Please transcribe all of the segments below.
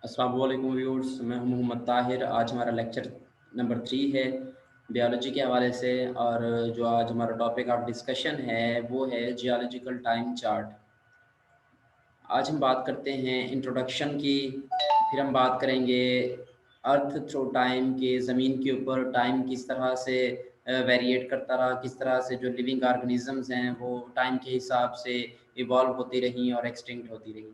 अस्सलाम वालेकुम व्यूअर्स, मैं हूं मोहम्मद ताहिर। आज हमारा लेक्चर नंबर 3 है बायोलॉजी के हवाले से। और जो आज हमारा टॉपिक ऑफ डिस्कशन है वो है जियोलॉजिकल टाइम चार्ट। आज हम बात करते हैं इंट्रोडक्शन की, फिर हम बात करेंगे अर्थ थ्रू टाइम के, ज़मीन के ऊपर टाइम किस तरह से वेरिएट करता रहा, किस तरह से जो लिविंग ऑर्गेनिजम्स हैं वो टाइम के हिसाब से इवॉल्व होती रहीं और एक्सटिंक्ट होती रहीं।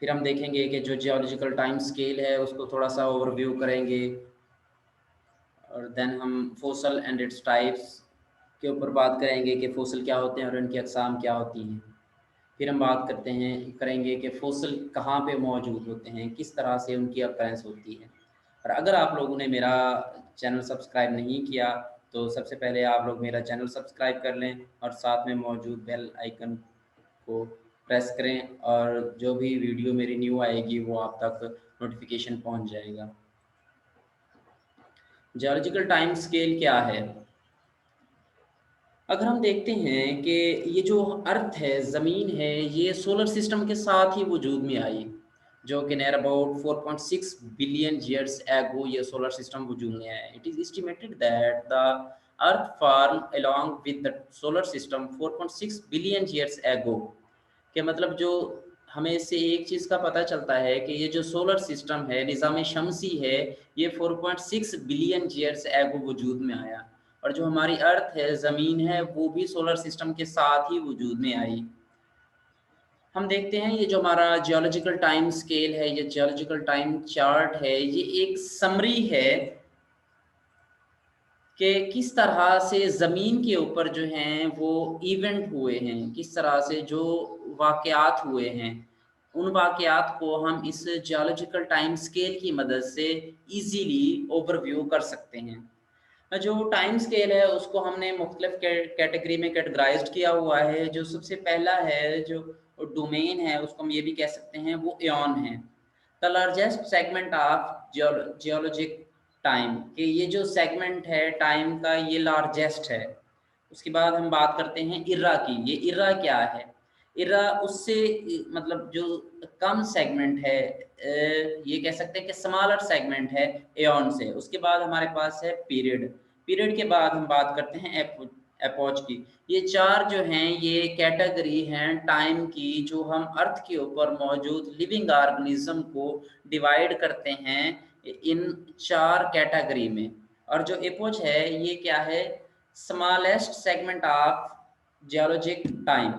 फिर हम देखेंगे कि जो जियोलॉजिकल टाइम स्केल है उसको थोड़ा सा ओवरव्यू करेंगे, और देन हम फोसल एंड इट्स टाइप्स के ऊपर बात करेंगे कि फोसल क्या होते हैं और उनकी अक़साम क्या होती हैं। फिर हम बात करेंगे कि फोसल कहाँ पे मौजूद होते हैं, किस तरह से उनकी अकरेंस होती है। और अगर आप लोगों ने मेरा चैनल सब्सक्राइब नहीं किया तो सबसे पहले आप लोग मेरा चैनल सब्सक्राइब कर लें और साथ में मौजूद बेल आइकन को प्रेस करें, और जो भी वीडियो मेरी न्यू आएगी वो आप तक नोटिफिकेशन पहुंच जाएगा। जियोलॉजिकल टाइम स्केल क्या है? अगर हम देखते हैं कि ये जो अर्थ है, ज़मीन है, ये सोलर सिस्टम के साथ ही वजूद में आई, जो कि near about 4.6 billion years ago ये सोलर सिस्टम वजूद में आया। It is estimated that the earth form along with the solar system 4.6 billion years ago. कि मतलब जो हमें इससे एक चीज़ का पता चलता है कि ये जो सोलर सिस्टम है, निज़ाम शमसी है, ये 4.6 बिलियन ईयर्स एगो वजूद में आया। और जो हमारी अर्थ है, ज़मीन है, वो भी सोलर सिस्टम के साथ ही वजूद में आई। हम देखते हैं ये जो हमारा जियोलॉजिकल टाइम स्केल है, ये जियोलॉजिकल टाइम चार्ट है, ये एक समरी है कि किस तरह से ज़मीन के ऊपर जो हैं वो इवेंट हुए हैं, किस तरह से जो वाक़यात हुए हैं, उन वाक़यात को हम इस जियोलॉजिकल टाइम स्केल की मदद से ईज़िली ओवरव्यू कर सकते हैं। जो टाइम स्केल है उसको हमने मुख्तलिफ कैटेगरी में कैटेगराइज्ड किया हुआ है। जो सबसे पहला है, जो डोमेन है, उसको हम ये भी कह सकते हैं, वो एॉन है। The largest segment of geologic time, कि ये जो सेगमेंट है टाइम का ये लार्जेस्ट है। उसके बाद हम बात करते हैं इरा की। ये इरा क्या है? इरा उससे मतलब जो कम सेगमेंट है, ये कह सकते हैं कि स्मॉलर सेगमेंट है एॉन से। उसके बाद हमारे पास है पीरियड। पीरियड के बाद हम बात करते हैं एपोच की। ये चार जो हैं ये कैटेगरी हैं टाइम की, जो हम अर्थ के ऊपर मौजूद लिविंग ऑर्गेनिज्म को डिवाइड करते हैं इन चार कैटेगरी में। और जो एपोच है ये क्या है? Smallest segment of geologic time.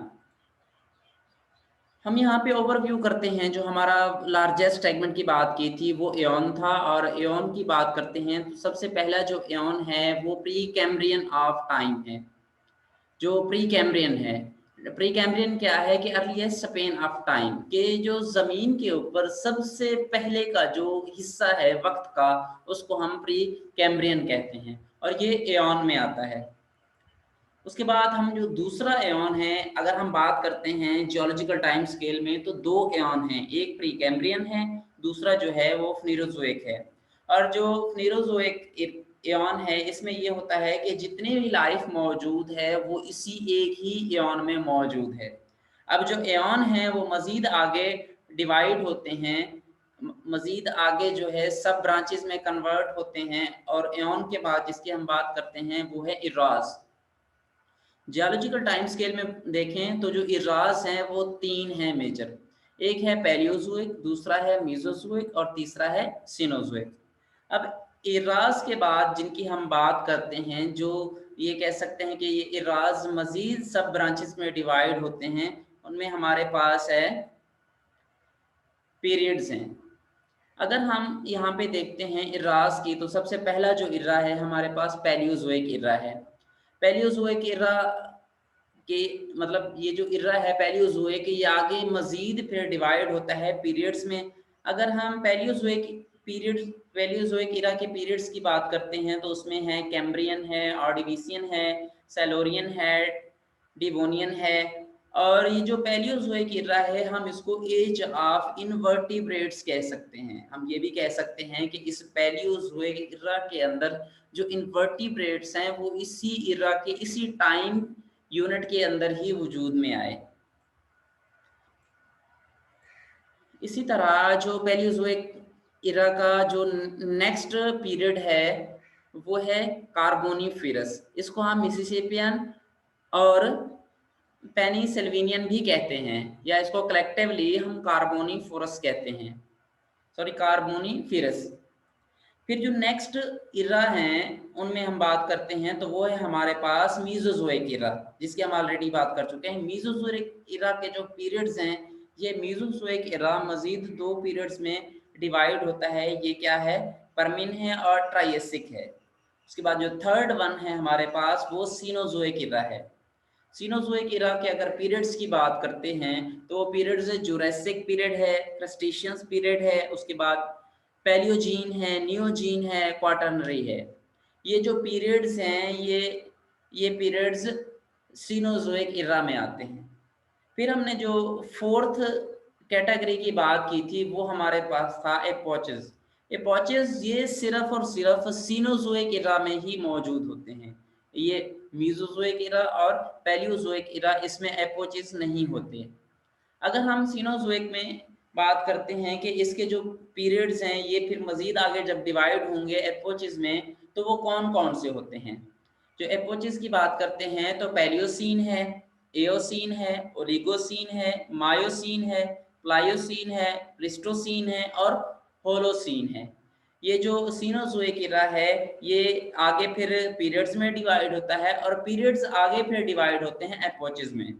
हम यहाँ पे ओवरव्यू करते हैं। जो हमारा लार्जेस्ट सेगमेंट की बात की थी वो एॉन था, और एॉन की बात करते हैं तो सबसे पहला जो एॉन है वो प्री कैम्ब्रियन ऑफ टाइम है। जो प्री कैम्ब्रियन है, प्री कैम्ब्रियन क्या है कि अर्लीस्ट स्पेन ऑफ टाइम, के जो ज़मीन के ऊपर सबसे पहले का जो हिस्सा है वक्त का, उसको हम प्री कैम्ब्रियन कहते हैं, और ये एॉन में आता है। उसके बाद हम जो दूसरा एॉन है, अगर हम बात करते हैं जियोलॉजिकल टाइम स्केल में, तो दो एॉन हैं, एक प्री कैम्ब्रियन है, दूसरा जो है वो फ्नीरोजोइक है। और जो फ्नीरोजोइक एॉन है, इसमें ये होता है कि जितनी भी लाइफ मौजूद है वो इसी एक ही एॉन में मौजूद है। अब जो एॉन है वो मज़ीद आगे डिवाइड होते हैं, मज़ीद आगे जो है सब ब्रांचेस में कन्वर्ट होते हैं, और एॉन के बाद जिसकी हम बात करते हैं वो है इराज। जियोलॉजिकल टाइम स्केल में देखें तो जो इराज हैं वो तीन हैं मेजर। एक है पैलियोजोइक, दूसरा है मीजोजोइक, और तीसरा है सिनोजोइक। अब इराज के बाद जिनकी हम बात करते हैं, जो ये कह सकते हैं कि ये इराज मजीद सब ब्रांचेस में डिवाइड होते हैं, उनमें हमारे पास है पीरियड्स हैं। अगर हम यहाँ पे देखते हैं इराज की, तो सबसे पहला जो इरा है हमारे पास पैलियोजोइक इरा है। पैलियोजोइक इरा कि मतलब ये जो इरा है पैलियोजोइक, ये आगे मजीद फिर डिवाइड होता है पीरियड्स में। अगर हम पैलियोजोइक इरा के पीरियड्स की बात करते हैं तो उसमें है कैम्ब्रियन है, ऑर्डिविसियन है, सेलोरियन है, डिवोनियन है। और ये जो पैलियोजोइक इरा है, हम इसको एज ऑफ इनवर्टिब्रेट्स कह सकते हैं। हम ये भी कह सकते हैं कि इस पैलियोजोइक इरा के अंदर जो इनवर्टिब्रेट्स हैं वो इसी इरा के इसी टाइम यूनिट के अंदर ही वजूद में आए। इसी तरह जो पैलियोज़ोइक इरा का जो नेक्स्ट पीरियड है, वो है कार्बोनिफेरस। इसको हम मिसिसिपियन और पेनिसिल्वेनियन भी कहते हैं, या इसको कलेक्टिवली हम कार्बोनिफोरस कहते हैं, सॉरी कार्बोनिफेरस। फिर जो नेक्स्ट इरा हैं उनमें हम बात करते हैं, तो वो है हमारे पास मीज़ोज़ोइक इरा, जिसकी हम ऑलरेडी बात कर चुके हैं। मीज़ोज़ोइक इरा के जो पीरियड्स हैं, ये मीज़ोज़ोइक इरा मज़ीद 2 पीरियड्स में डिवाइड होता है। ये क्या है? परमिन है और ट्रायसिक है। उसके बाद जो थर्ड वन है हमारे पास, वो सीनोज़ोइक इरा है। सीनोज़ोइक इरा के अगर पीरियड्स की बात करते हैं, तो वो पीरियड्स जुरासिक पीरियड है, क्रस्टेशियंस पीरियड है, उसके बाद पैलियोजीन है, नियोजीन है, क्वाटरनरी है। ये जो पीरियड्स हैं, ये पीरियड्स सीनोज़ोइक इरा में आते हैं। फिर हमने जो फोर्थ कैटेगरी की बात की थी, वो हमारे पास था एपोचेस। एपोचेस ये सिर्फ और सिर्फ सीनोज़ोइक इरा में ही मौजूद होते हैं। ये मीज़ोज़ोइक इरा और पैलियोज़ोइक इरा, इसमें एपोचेस नहीं होते। अगर हम सीनोज़ोइक में बात करते हैं कि इसके जो पीरियड्स हैं, ये फिर मज़ीद आगे जब डिवाइड होंगे एपोचेस में, तो वो कौन-कौन से होते हैं? जो एपोचेस की बात करते हैं, तो पैलियोसीन है, एओसीन है, ओलिगोसीन है, मायोसीन है, प्लायोसीन है, प्लीस्टोसीन है और होलोसीन है। ये जो सीनोज़ोइक इरा है, ये आगे फिर पीरियड्स में डिवाइड होता है और पीरियड्स आगे फिर डिवाइड होते हैं एपोचेस में।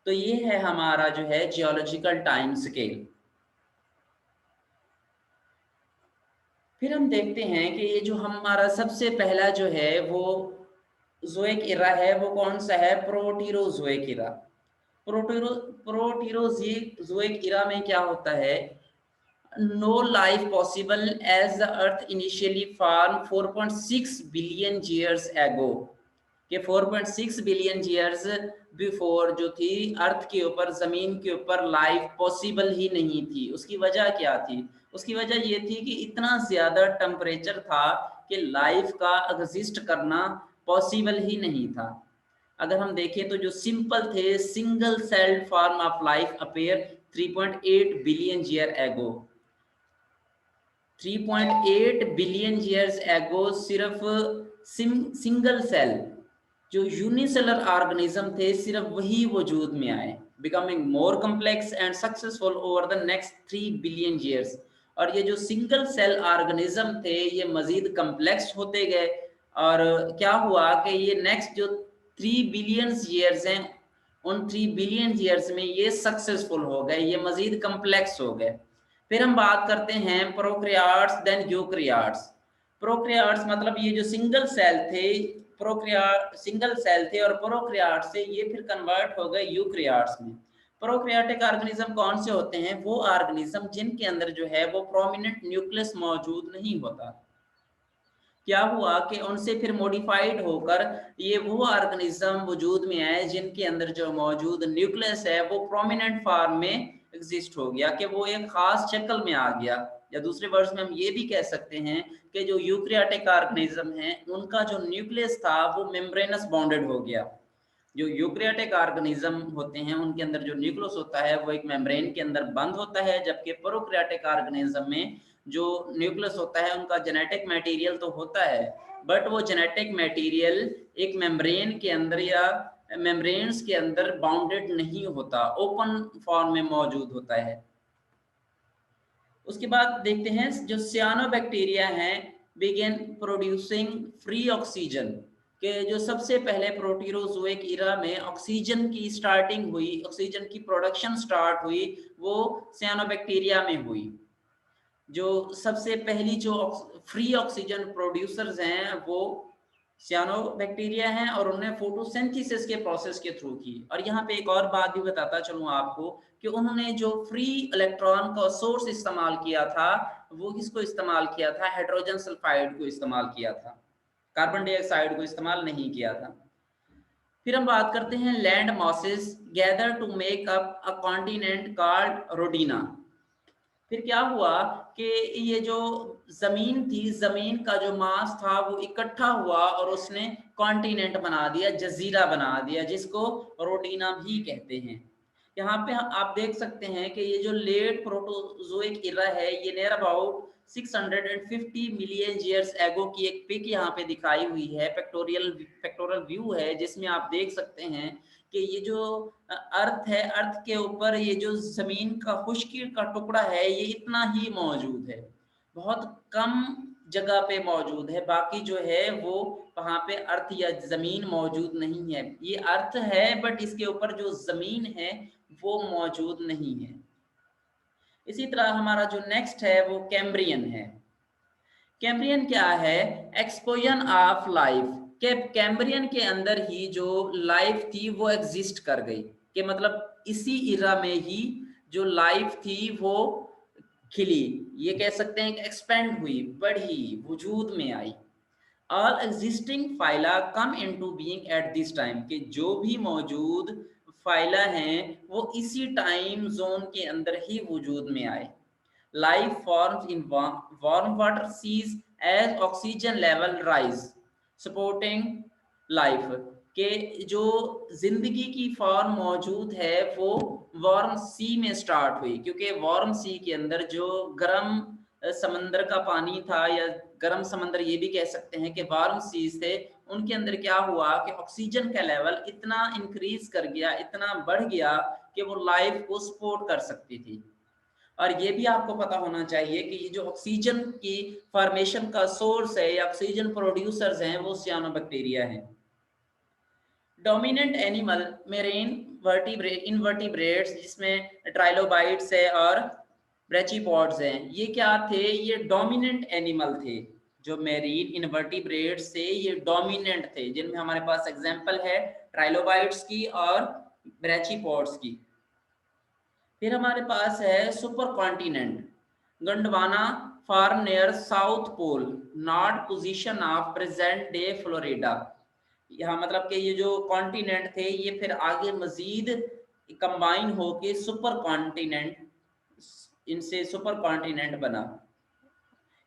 तो ये है हमारा जो है जियोलॉजिकल टाइम स्केल। फिर हम देखते हैं कि ये जो हमारा सबसे पहला जो है वो ज़ोइक इरा है, वो कौन सा है? प्रोटीरोज़ोइक इरा। प्रोटीरो प्रोटीरोज़ोइक इरा में क्या होता है? No life possible as the earth initially formed 4.6 billion years ago। कि 4.6 बिलियन ईयर्स बिफोर जो थी अर्थ के ऊपर, जमीन के ऊपर लाइफ पॉसिबल ही नहीं थी। उसकी वजह क्या थी? उसकी वजह ये थी कि इतना ज्यादा टेम्परेचर था कि लाइफ का एग्जिस्ट करना पॉसिबल ही नहीं था। अगर हम देखें तो जो सिंपल थे, single celled form of life appear 3.8 billion year ago. 3.8 billion years ago सिर्फ सिंगल सेल जो यूनिसेलर ऑर्गेनिज्म थे, सिर्फ वही वजूद में आए, becoming more complex and successful over the next 3 billion years. और ये जो सिंगल सेल ऑर्गेनिज्म थे, ये मजीद कम्प्लेक्स होते गए। और क्या हुआ कि ये नेक्स्ट जो 3 बिलियन ईयर्स हैं, उन 3 बिलियन ईयर्स में ये सक्सेसफुल हो गए, ये मजीद कम्प्लेक्स हो गए। फिर हम बात करते हैं प्रोक्रियाट्स देन यूक्रियाट्स। प्रोक्रियाट्स मतलब ये जो सिंगल सेल थे, सिंगल सेल थे और प्रोक्रियाट से ये फिर कन्वर्ट हो गए यूक्रियाट्स में। प्रोक्रियाटिक ऑर्गेनिज्म कौन से होते हैं? वो ऑर्गेनिज्म जिनके अंदर जो है वो प्रोमिनेंट न्यूक्लियस मौजूद नहीं होता। क्या हुआ कि उनसे फिर मॉडिफाइड होकर ये वो ऑर्गेनिज्म वजूद में आए जिनके अंदर जो मौजूद न्यूक्लियस है वो प्रोमिनेंट फॉर्म में एग्जिस्ट हो गया, कि वो एक खास शक्ल में आ गया। या दूसरे वर्ड्स में हम ये भी कह सकते हैं कि जो यूक्रियाटिक ऑर्गेनिज्म है, उनका जो न्यूक्लियस था वो मेम्ब्रेनस बॉन्डेड हो गया। जो यूक्रियाटिक ऑर्गेनिज्म होते हैं, उनके अंदर जो न्यूक्लियस होता है वो एक मेम्ब्रेन के अंदर बंद होता है, जबकि प्रोक्रियाटिक ऑर्गेनिज्म में जो न्यूक्लियस होता है, उनका जेनेटिक मटेरियल तो होता है, बट वो जेनेटिक मटेरियल एक मेम्ब्रेन के अंदर या मेम्ब्रेन्स के अंदर बाउंडेड नहीं होता, ओपन फॉर्म में मौजूद होता है। उसके बाद देखते हैं जो सियानोबैक्टीरिया हैं, बिगेन प्रोड्यूसिंग फ्री ऑक्सीजन, के जो सबसे पहले प्रोटीरोजोइक इरा में ऑक्सीजन की स्टार्टिंग हुई, ऑक्सीजन की प्रोडक्शन स्टार्ट हुई, वो सियानोबैक्टीरिया में हुई। जो सबसे पहली जो फ्री ऑक्सीजन प्रोड्यूसर्स हैं वो सियानोबैक्टीरिया हैं, और उन्होंने फोटोसिंथेसिस के प्रोसेस के थ्रू की। और यहाँ पे एक और बात भी बताता चलूँ आपको कि उन्होंने जो फ्री इलेक्ट्रॉन का सोर्स इस्तेमाल किया था, वो किसको इस्तेमाल किया था? हाइड्रोजन सल्फाइड को इस्तेमाल किया था, कार्बन डाइऑक्साइड को इस्तेमाल नहीं किया था। फिर हम बात करते हैं land masses gather to make up a continent called Rodinia. फिर क्या हुआ कि ये जो जमीन थी, जमीन का जो मास था वो इकट्ठा हुआ और उसने कॉन्टिनेंट बना दिया, जजीरा बना दिया, जिसको रोडीना भी कहते हैं। यहाँ पे आप देख सकते हैं कि ये जो लेट प्रोटोजोइक इरा है, ये near about 650 million years ago की एक पिक यहाँ पे दिखाई हुई है। पेक्टोरल व्यू है जिसमें आप देख सकते हैं कि ये जो अर्थ है, अर्थ के ऊपर ये जो जमीन का खुश्की का टुकड़ा है, ये इतना ही मौजूद है, बहुत कम जगह पे मौजूद है। बाकी जो है वो वहाँ पे अर्थ या जमीन मौजूद नहीं है। ये अर्थ है बट इसके ऊपर जो जमीन है वो मौजूद नहीं है। इसी तरह हमारा जो नेक्स्ट है वो कैम्ब्रियन है। कैम्ब्रियन क्या है? एक्सपोजन ऑफ लाइफ। के कैम्ब्रियन के अंदर ही जो लाइफ थी वो एग्जिस्ट कर गई, कि मतलब इसी इरा में ही जो लाइफ थी वो खिली, ये कह सकते हैं कि एक्सपेंड हुई, बढ़ी, वजूद में आई। All existing phyla come into being at this time, कि जो भी मौजूद फाइला हैं वो इसी टाइम जोन के अंदर ही वजूद में आए। Life forms in warm water seas as oxygen level rise, supporting life। के जो जिंदगी की फॉर्म मौजूद है वो वार्म सी में स्टार्ट हुई, क्योंकि वार्म सी के अंदर जो गर्म समंदर का पानी था, या गर्म समंदर ये भी कह सकते हैं कि वार्म सीज थे, उनके अंदर क्या हुआ कि ऑक्सीजन का लेवल इतना इंक्रीज कर गया, इतना बढ़ गया कि वो लाइफ को सपोर्ट कर सकती थी। और ये भी आपको पता होना चाहिए कि ये जो ऑक्सीजन की फॉर्मेशन का सोर्स है या ऑक्सीजन प्रोड्यूसर्स हैं वो सियानोबैक्टीरिया हैं। डोमिनेंट एनिमल मेरेन इनवर्टिब्रेट्स, जिसमें ट्राइलोबाइट्स है और ब्रेचिपॉड्स हैं, ये क्या थे? ये डोमिनेंट एनिमल थे। जो मेरीन इनवर्टिब्रेट्स थे ये डोमिनेंट थे, जिनमें हमारे पास एग्जांपल है ट्राइलोबाइट्स की और ब्रेचिपॉड्स की। फिर हमारे पास है super continent. Gondwana far near south pole, north position of present day Florida. यहाँ मतलब कि ये जो कॉन्टिनेंट थे ये फिर आगे मजीद कंबाइन होके सुपर कॉन्टिनेंट, इनसे सुपर कॉन्टिनेंट बना।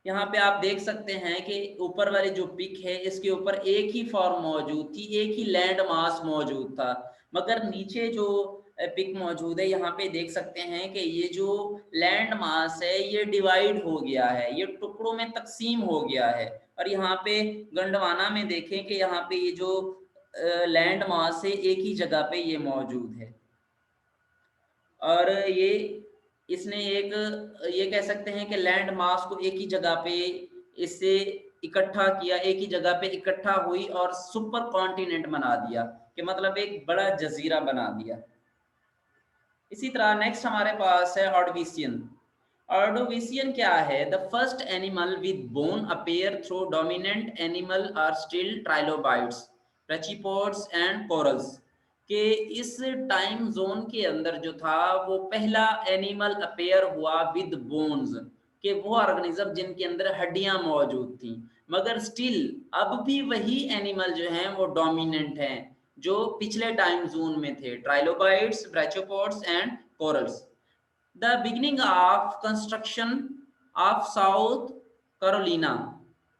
यहाँ पे आप देख सकते हैं कि ऊपर वाली जो पिक है इसके ऊपर एक ही फॉर्म मौजूद थी, एक ही लैंड मास मौजूद था, मगर नीचे जो पिक मौजूद है यहाँ पे देख सकते हैं कि ये जो लैंड मास है ये डिवाइड हो गया है, ये टुकड़ों में तकसीम हो गया है। और यहाँ पे गंडवाना में देखें कि यहाँ पे ये जो लैंड मास है एक ही जगह पे ये मौजूद है। और ये इसने एक, ये कह सकते हैं कि लैंड मास को एक ही जगह पे इससे इकट्ठा किया, एक ही जगह पे इकट्ठा हुई और सुपर कॉन्टिनेंट बना दिया, कि मतलब एक बड़ा जजीरा बना दिया। इसी तरह नेक्स्ट हमारे पास है ऑर्डोविशियन। ऑर्डोविशियन क्या है? The first animal with bone appear through dominant animal are still trilobites, brachiopods and corals. के इस टाइम जोन के अंदर जो था वो पहला एनिमल अपेयर हुआ विद बोन्स, के वो ऑर्गेनिज्म जिनके अंदर हड्डियां मौजूद थी, मगर स्टिल अब भी वही एनिमल जो हैं वो डोमिनेंट हैं जो पिछले टाइम जोन में थे, trilobites, brachiopods and corals. The beginning of construction of South Carolina,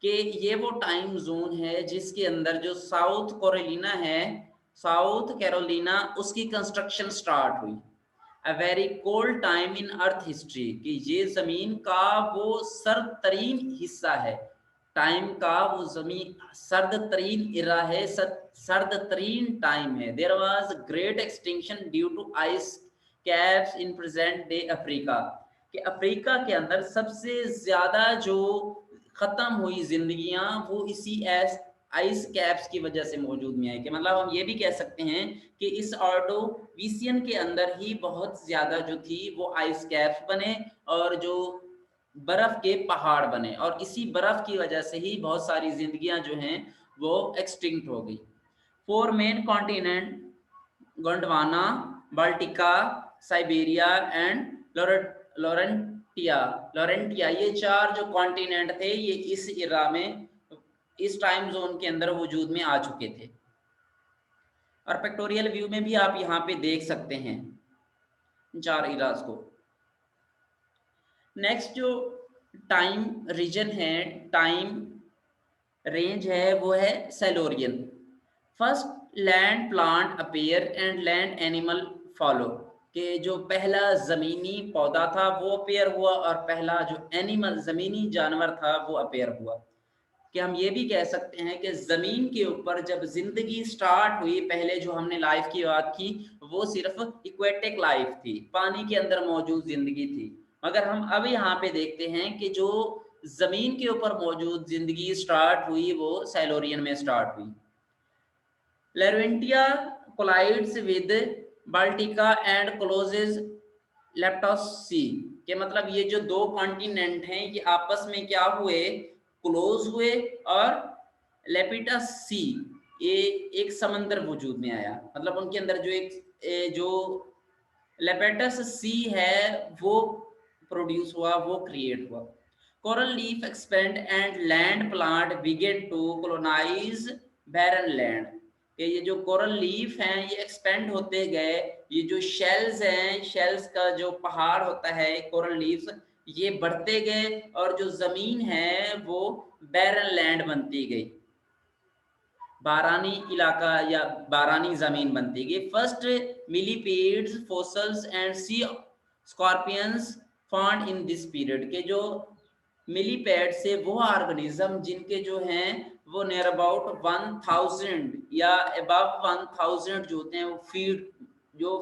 के ये वो टाइम जोन है जिसके अंदर जो साउथ कैरोलिना है, साउथ कैरोलिना, उसकी कंस्ट्रक्शन स्टार्ट हुई। A very cold time in earth history, कि ये जमीन का वो सर्द तरीन हिस्सा है, टाइम का वो जमीन सर्द तरीन इरा है, सर्द तरीन टाइम है। There was great extinction due to ice caps in present day Africa, कि अफ्रीका के अंदर सबसे ज्यादा जो खत्म हुई जिंदगियां वो इसी आइस कैप्स की वजह से मौजूद में आई। कि मतलब हम ये भी कह सकते हैं कि इस ऑर्डोविशियन के अंदर ही बहुत ज्यादा जो थी वो आइस कैप्स बने और जो बर्फ के पहाड़ बने, और इसी बर्फ की वजह से ही बहुत सारी जिंदगियां जो हैं वो एक्सटिंक्ट हो गई। Four main continent, Gondwana, Baltica, Siberia and Laurentia Laurentia, ये चार जो कॉन्टिनेंट थे ये इस इरा में, इस टाइम जोन के अंदर वजूद में आ चुके थे। और पिक्टोरियल व्यू में भी आप यहाँ पे देख सकते हैं चार इराज को। नेक्स्ट जो टाइम रीजन है, टाइम रेंज है, वो है Silurian. First land plant appear and land animal follow. कि जो पहला ज़मीनी पौधा था वो अपीयर हुआ और पहला जो एनिमल ज़मीनी जानवर था वो अपीयर हुआ। कि हम ये भी कह सकते हैं कि ज़मीन के ऊपर जब ज़िंदगी स्टार्ट हुई, पहले जो हमने लाइफ़ की बात की, वो सिर्फ़ एक्वेटिक लाइफ़ थी, पानी के अंदर मौजूद ज़िंदगी थी। मगर हम अब यहाँ पे देखते हैं कि जो ज़मीन के ऊपर मौजूद ज़िंदगी स्टार्ट हुई, वो सैलोरियन में स्टार्ट हुई। Larventia collides with Baltica and closes Leptos Sea के मतलब ये जो दो कॉन्टिनेंट हैं ये आपस में क्या हुए, क्लोज हुए और लेपिटस सी ये एक समंदर वजूद में आया। मतलब उनके अंदर जो जो लेपेटस सी है वो प्रोड्यूस हुआ, वो क्रिएट हुआ। Coral leaf expand and land plant began to colonise barren land. कि ये जो कोरल लीफ हैं ये एक्सपेंड होते गए, ये जो शेल्स हैं, शेल्स का जो पहाड़ होता है कोरल लीव्स, ये बढ़ते गए और जो जमीन है वो बैरन लैंड बनती गई, बारानी इलाका या बारानी जमीन बनती गई। First millipedes fossils and sea scorpions found in this period के जो मिलीपैड से वो ऑर्गेनिज्म जिनके जो हैं वो नियर अबाउट 1000 या अबव 1000 जो होते हैं वो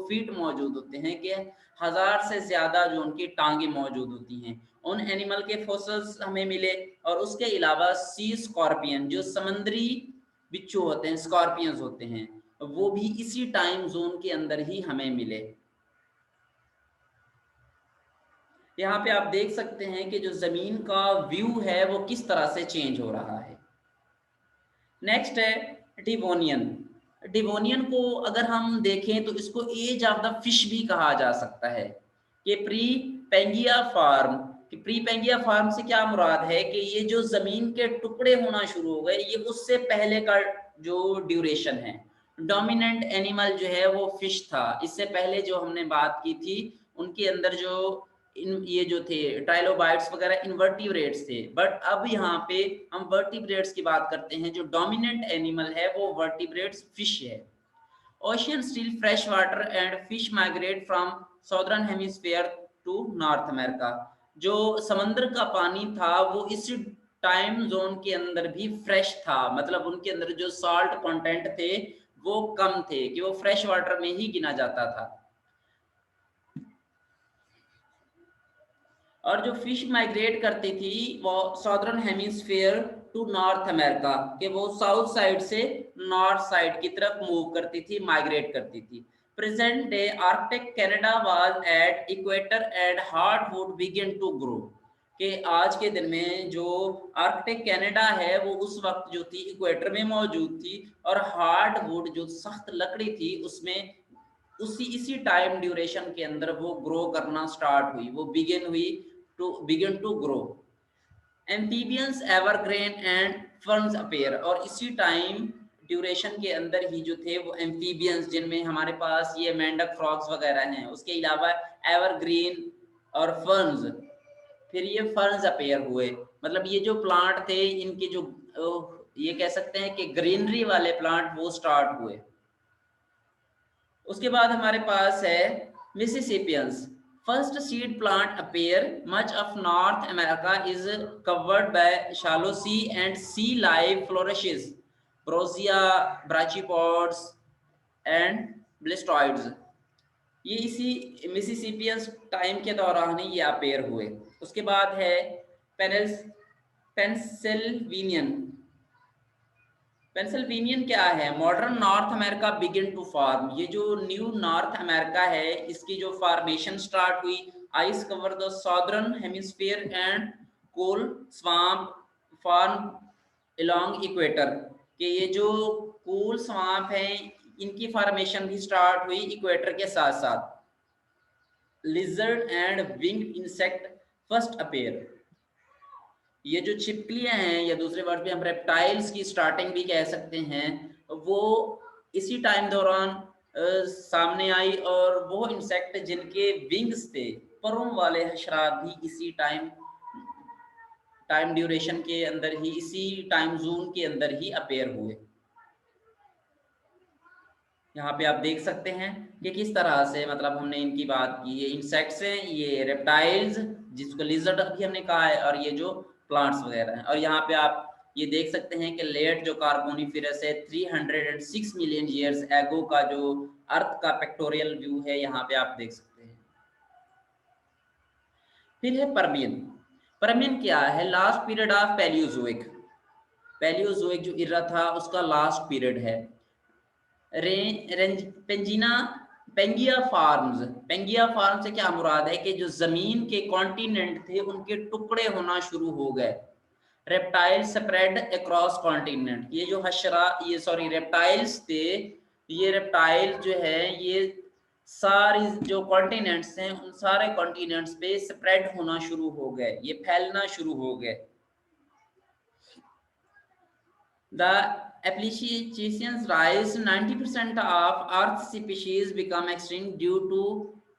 फीट मौजूद होते हैं कि 1000 से ज्यादा जो उनकी टांगे मौजूद होती हैं, उन एनिमल के फोसल्स हमें मिले। और उसके अलावा सी स्कॉर्पियन जो समुद्री बिच्छू होते हैं, स्कॉर्पियंस होते हैं, वो भी इसी टाइम जोन के अंदर ही हमें मिले। यहाँ पे आप देख सकते हैं कि जो जमीन का व्यू है वो किस तरह से चेंज हो रहा है। नेक्स्ट है डिवोनियन। डिवोनियन को अगर हम देखें तो इसको एज ऑफ द फिश भी कहा जा सकता है। कि प्री पेंगिया फार्म, कि प्री पेंगिया फार्म से क्या मुराद है कि ये जो जमीन के टुकड़े होना शुरू हो गए ये उससे पहले का जो ड्यूरेशन है। डोमिनेंट एनिमल जो है वो फिश था। इससे पहले जो हमने बात की थी उनके अंदर जो ये जो थे ट्राइलोबाइट्स वगैरह इनवर्टिब्रेट्स थे, बट अब यहाँ पे हम वर्टिब्रेट्स की बात करते हैं। जो डोमिनेंट एनिमल है वो वर्टिब्रेट्स फिश है। Ocean still fresh water and fish migrate from southern hemisphere to North America. जो समंदर का पानी था वो इस टाइम जोन के अंदर भी फ्रेश था, मतलब उनके अंदर जो सॉल्ट कंटेंट थे वो कम थे, कि वो फ्रेश वाटर में ही गिना जाता था। और जो फिश माइग्रेट करती थी वो southern hemisphere to North America, कि वो साउथ साइड से नॉर्थ साइड की तरफ मूव करती थी, माइग्रेट करती थी। Present day Arctic Canada was at equator and hardwood begin to grow. कि आज के दिन में जो आर्कटिक कनाडा है वो उस वक्त जो थी इक्वेटर में मौजूद थी, और हार्डवुड जो सख्त लकड़ी थी उसमें उसी इसी टाइम ड्यूरेशन के अंदर वो ग्रो करना स्टार्ट हुई, वो begin to grow. Amphibians evergreen and ferns appear. और इसी टाइम ड्यूरेशन के अंदर ही जो थे वो एम्फीबियंस, जिनमें हमारे पास ये मेंढक फ्रॉग्स वगैरह हैं, उसके अलावा एवरग्रीन और फर्न्स, फिर ये फर्न्स अपीयर हुए। मतलब ये जो प्लांट थे इनके जो ये कह सकते हैं कि ग्रीनरी वाले प्लांट वो स्टार्ट हुए। उसके बाद हमारे पास है Mississippians. First seed plant appear much of North America is covered by shallow sea and sea life flourishes bryozoa brachiopods and blastoids. ये इसी मिसिसिपियंस टाइम के दौरान ही ये अपीयर हुए। उसके बाद है पेंसिल्वेनियन। पेंसिल्वेनियन क्या है? Modern North America begin to form. ये जो न्यू नॉर्थ अमेरिका है इसकी जो फॉर्मेशन स्टार्ट हुई, ice cover the southern hemisphere and coal swamp form along equator. कि ये जो कूल स्वाम्प है इनकी फॉर्मेशन भी स्टार्ट हुई इक्वेटर के साथ साथ। Lizard and winged insect first appear. ये जो छिपकलियां हैं या दूसरे वर्ड पे हम रेप्टाइल्स की स्टार्टिंग भी कह सकते हैं, वो इसी टाइम दौरान सामने आई। और वो इंसेक्ट जिनके विंग्स थे, परों वाले हशरात भी इसी टाइम ड्यूरेशन के अंदर ही, इसी टाइम जोन के अंदर ही अपेयर हुए। यहाँ पे आप देख सकते हैं कि किस तरह से मतलब हमने इनकी बात की, ये इंसेक्ट्स हैं, ये रेप्टाइल्स जिसको लिजर्ड अभी हमने कहा है, और ये जो प्लांट्स वगैरह हैं। और यहाँ पे आप ये देख सकते हैं कि लेट जो कार्बोनिफेरस है 306 मिलियन ईयर्स एगो का जो अर्थ का पिक्टोरियल व्यू है, यहाँ पे आप देख सकते हैं। फिर है परमियन। परमियन क्या है? Last period of Palaeozoic. Palaeozoic जो इरा था उसका लास्ट पीरियड है। पेंजिना पेंगिया फार्म्स। पेंगिया फार्म से क्या मुराद है कि जो जमीन के कॉन्टिनेंट थे उनके टुकड़े होना शुरू हो गए। Reptile spread across continent. ये जो हशरा ये सॉरी रेप्टाइल्स थे, ये रेप्टाइल जो है ये सारी जो कॉन्टिनेंट्स हैं उन सारे कॉन्टिनेंट्स पे स्प्रेड होना शुरू हो गए, ये फैलना शुरू हो गए। The appreciations rise. 90% of Earth species become extinct due to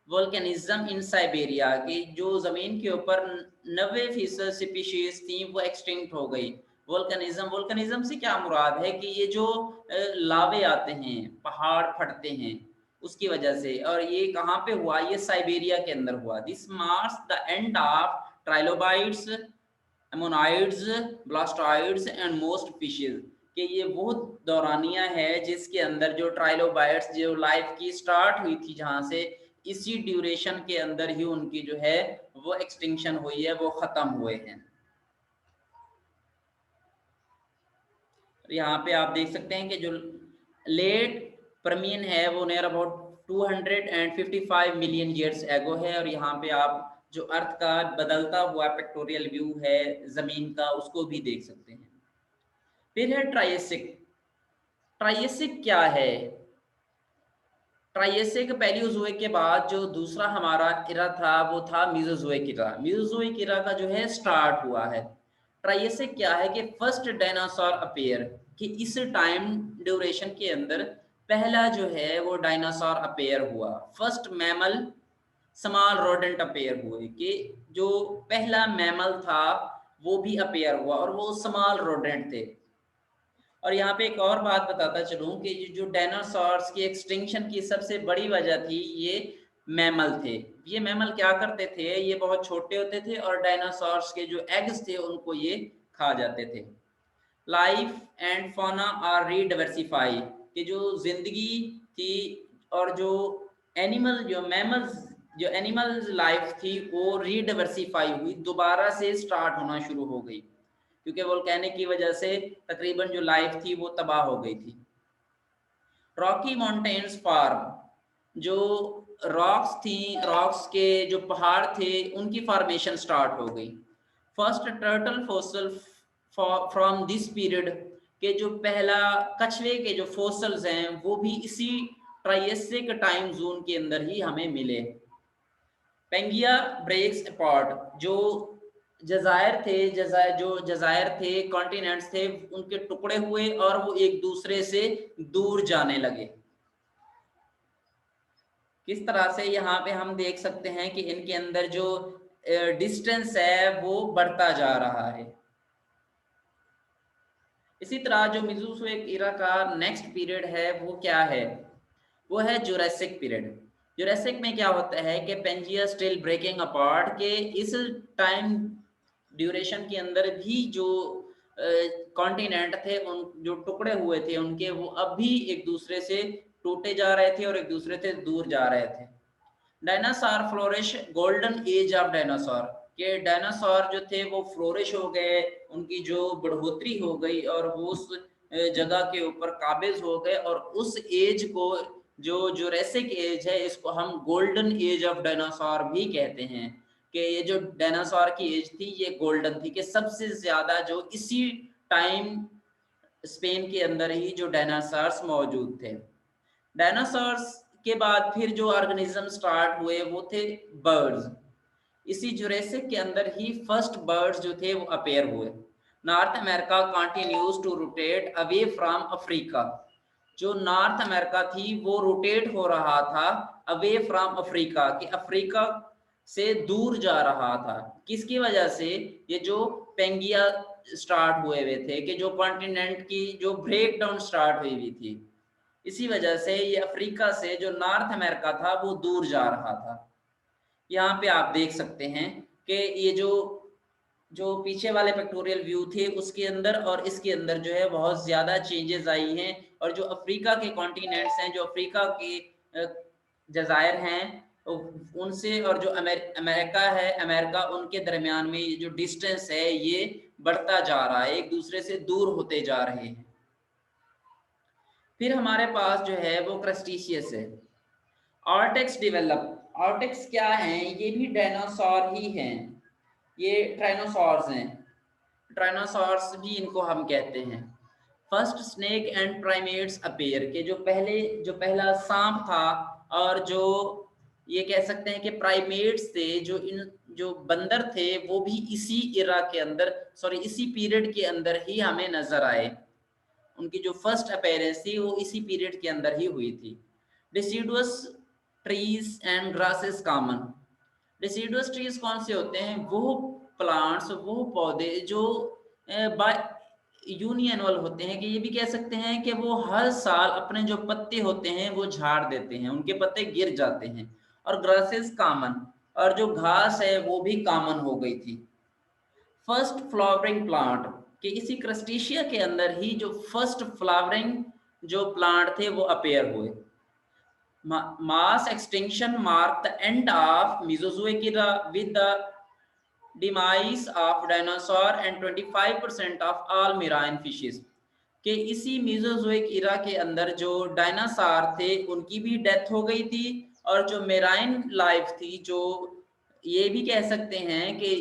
volcanism in Siberia। कि जो जमीन के ऊपर 90% स्पीशीज थी वो एक्सटिंक्ट हो गई। वोल्केनिज्म से क्या मुराद है कि ये जो लावे आते हैं, पहाड़ फटते हैं उसकी वजह से, और ये कहाँ पे हुआ? ये साइबेरिया के अंदर हुआ। This marks the end of trilobites, ammonoids, blastoids and most fishes. कि ये वो दौरानिया है जिसके अंदर जो ट्राइलोबाइट्स जो लाइफ की स्टार्ट हुई थी, जहां से इसी ड्यूरेशन के अंदर ही उनकी जो है वो एक्सटिंक्शन हुई है, वो खत्म हुए हैं। यहाँ पे आप देख सकते हैं कि जो लेट परमियन है वो near about 255 million years ago है। और यहाँ पे आप जो अर्थ का बदलता हुआ पिक्टोरियल व्यू है जमीन का उसको भी देख सकते हैं। फिर है ट्राइएसिक। ट्राइएसिक क्या है? ट्राइएसिक पैलियोजोइक के बाद जो दूसरा हमारा इरा था वो था मीजोजोइक इरा। मीजोजोइक इरा का जो है स्टार्ट हुआ है। ट्राइएसिक क्या है कि फर्स्ट डायनासोर अपीयर, कि इस टाइम ड्यूरेशन के अंदर पहला जो है वो डायनासोर अपीयर हुआ। First mammal small rodent appear हुए, कि जो पहला मैमल था वो भी अपीयर हुआ और वो स्मॉल रोडेंट थे। और यहाँ पे एक और बात बताता चलूं कि ये जो डायनासोर्स की एक्सटिंक्शन की सबसे बड़ी वजह थी ये मैमल थे। ये मैमल क्या करते थे? ये बहुत छोटे होते थे और डायनासोर्स के जो एग्स थे उनको ये खा जाते थे। लाइफ एंड फौना आर रीडाइवर्सिफाई, कि जो जिंदगी थी और जो एनिमल जो मैमल्स जो एनिमल लाइफ थी वो रीडाइवर्सिफाई हुई, दोबारा से स्टार्ट होना शुरू हो गई, क्योंकि वोल्केनिक की वजह से तकरीबन जो लाइफ थी वो तबाह हो गई थी। रॉकी माउंटेन्स फार्म, जो रॉक्स थी, रॉक्स के जो पहाड़ थे उनकी फॉर्मेशन स्टार्ट हो गई। First turtle fossil from this period, के जो पहला कछुए के जो फॉसल्स हैं वो भी इसी ट्राइएसिक टाइम जोन के अंदर ही हमें मिले। पेंगिया ब्रेक्स अपार्ट, जो जजायर थे, जजायर थे, कॉन्टिनेंट्स थे, उनके टुकड़े हुए और वो एक दूसरे से दूर जाने लगे। किस तरह से यहाँ पे हम देख सकते हैं कि इनके अंदर जो डिस्टेंस है वो बढ़ता जा रहा है। इसी तरह जो मेसोजोइक एरा का नेक्स्ट पीरियड है वो क्या है? वो है जुरासिक पीरियड। जुरासिक में क्या होता है कि पेंजिया स्टिल ब्रेकिंग अपार्ट, के इस टाइम ड्यूरेशन के अंदर भी जो कॉन्टिनेंट थे, उन जो टुकड़े हुए थे उनके, वो अब भी एक दूसरे से टूटे जा रहे थे और एक दूसरे से दूर जा रहे थे। Dinosaur flourish, golden age of dinosaur, के डायनासोर जो थे वो फ्लोरिश हो गए, उनकी जो बढ़ोतरी हो गई और वो उस जगह के ऊपर काबिज हो गए, और उस एज को जो जुरासिक एज है इसको हम गोल्डन एज ऑफ डायनासोर भी कहते हैं। कि ये जो डायनासोर की एज थी ये गोल्डन थी, कि सबसे ज्यादा जो इसी टाइम स्पेन के अंदर ही जो डायनासोर्स मौजूद थे। डायनासोर्स के बाद फिर जो ऑर्गेनिज्म स्टार्ट हुए वो थे बर्ड्स। इसी जुरेसिक के अंदर ही फर्स्ट बर्ड्स जो थे वो अपेयर हुए। North America continues to rotate away from Africa, जो नॉर्थ अमेरिका थी वो रोटेट हो रहा था अवे फ्रॉम अफ्रीका, कि अफ्रीका से दूर जा रहा था। किसकी वजह से? ये जो पेंगिया स्टार्ट हुए हुए थे, कि जो कॉन्टिनेंट की जो ब्रेक डाउन स्टार्ट हुई हुई थी, इसी वजह से ये अफ्रीका से जो नॉर्थ अमेरिका था वो दूर जा रहा था। यहाँ पे आप देख सकते हैं कि ये जो जो पीछे वाले पिक्टोरियल व्यू थे उसके अंदर और इसके अंदर जो है बहुत ज़्यादा चेंजेस आई हैं, और जो अफ्रीका के कॉन्टिनेंट्स हैं, जो अफ्रीका के जज़ायर हैं, उनसे और जो अमेरिका है, अमेरिका उनके दरमियान में ये जो डिस्टेंस है ये बढ़ता जा रहा है, एक दूसरे से दूर होते जा रहे हैं। फिर हमारे पास जो है वो क्रस्टेशियस है। आर्टेक्स डेवलप, आर्टेक्स क्या हैं? ये भी डायनासोर ही हैं, ये ट्राइनोसॉर्स हैं, ट्राइनोसॉर्स भी इनको हम कहते हैं। First snake and primates appear के जो पहला सांप था, और जो ये कह सकते हैं कि प्राइमेट्स थे, जो बंदर थे वो भी इसी इरा के अंदर, सॉरी इसी पीरियड के अंदर ही हमें नजर आए। उनकी जो फर्स्ट अपीयरेंस थी वो इसी पीरियड के अंदर ही हुई थी। Deciduous trees and grasses common, deciduous trees कौन से होते हैं? वो प्लांट्स, वो पौधे जो बाय यूनिएनुअल होते हैं, कि ये भी कह सकते हैं कि वो हर साल अपने जो पत्ते होते हैं वो झाड़ देते हैं, उनके पत्ते गिर जाते हैं। और ग्रासेस कॉमन, और जो घास है वो भी कॉमन हो गई थी। फर्स्ट फ्लावरिंग प्लांट, कि इसी क्रस्टेशिया के अंदर ही जो फर्स्ट फ्लावरिंग जो प्लांट थे वो अपेयर हुए। Mass extinction marked the end of Mesozoic era with the demise of dinosaur and 25% of all marine fishes। कि इसी मीजोजोइक इरा के अंदर जो डायनासोर थे उनकी भी डेथ हो गई थी, और जो मेराइन लाइफ थी, जो ये भी कह सकते हैं कि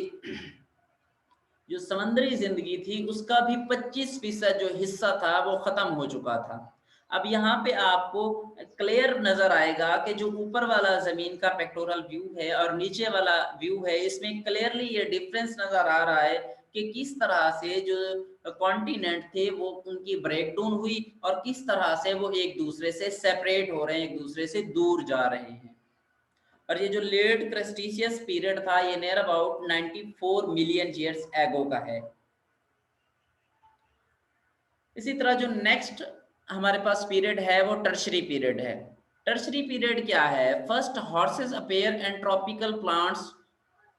जो समुद्री जिंदगी थी उसका भी 25% जो हिस्सा था वो खत्म हो चुका था। अब यहाँ पे आपको क्लियर नजर आएगा कि जो ऊपर वाला जमीन का पेक्टोरल व्यू है और नीचे वाला व्यू है, इसमें क्लियरली ये डिफरेंस नजर आ रहा है कि किस तरह से जो कॉन्टिनेंट थे वो उनकी ब्रेकडाउन हुई, और किस तरह से वो एक दूसरे से सेपरेट हो रहे हैं, एक दूसरे से दूर जा रहे हैं। और ये जो लेट क्रेस्टिशियस पीरियड था ये near about 94 million years ago का है। इसी तरह जो नेक्स्ट हमारे पास पीरियड है वो टर्शरी पीरियड है। टर्शरी पीरियड क्या है? First horses appear and tropical plants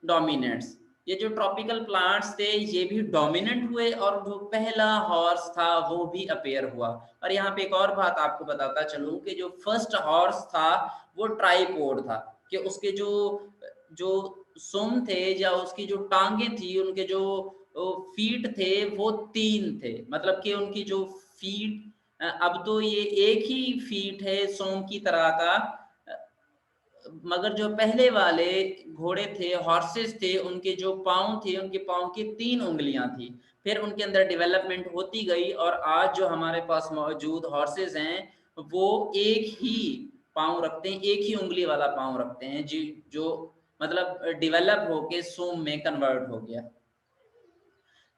dominates, ये जो ट्रॉपिकल प्लांट्स थे ये भी डोमिनेंट हुए, और जो पहला हॉर्स था वो भी अपेयर हुआ। और यहाँ पे एक और बात आपको बताता चलूं कि जो फर्स्ट हॉर्स था वो ट्राइपोड था, कि उसके जो जो सुम थे या उसकी जो टांगे थी, उनके जो फीट थे वो 3 थे, मतलब कि उनकी जो फीट, अब तो ये एक ही फीट है सोम की तरह का, मगर जो पहले वाले घोड़े थे, हॉर्सेस थे, उनके जो पाँव थे, उनके पाँव की 3 उंगलियां थी। फिर उनके अंदर डेवलपमेंट होती गई, और आज जो हमारे पास मौजूद हॉर्सेस हैं वो एक ही पाँव रखते हैं, एक ही उंगली वाला पाँव रखते हैं जी, जो मतलब डेवलप होके सूम में कन्वर्ट हो गया।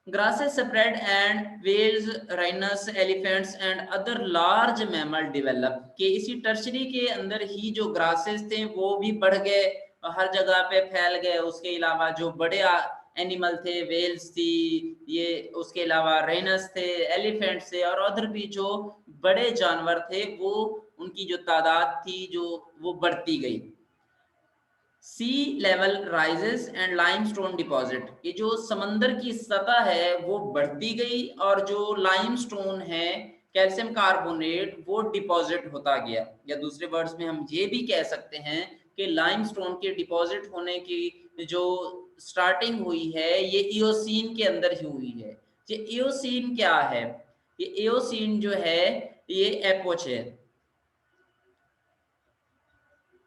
Grasses spread and whales, rhinos, elephants and other large mammal develop, कि इसी टर्शरी के अंदर ही जो ग्रासेस थे वो भी बढ़ गए, हर जगह पे फैल गए। उसके अलावा जो बड़े एनिमल थे, वेल्स थी, ये उसके अलावा रेनस थे, एलिफेंट्स थे, और अदर भी जो बड़े जानवर थे वो उनकी जो तादाद थी जो वो बढ़ती गई। Sea level rises and limestone deposit, ये जो समंदर की सतह है वो बढ़ती गई, और जो लाइमस्टोन है, कैल्शियम कार्बोनेट, वो डिपॉजिट होता गया। या दूसरे वर्ड्स में हम ये भी कह सकते हैं कि लाइमस्टोन के डिपॉजिट होने की जो स्टार्टिंग हुई है ये इयोसीन के अंदर ही हुई है। ये इयोसीन क्या है? ये इयोसीन जो है ये एपोच है।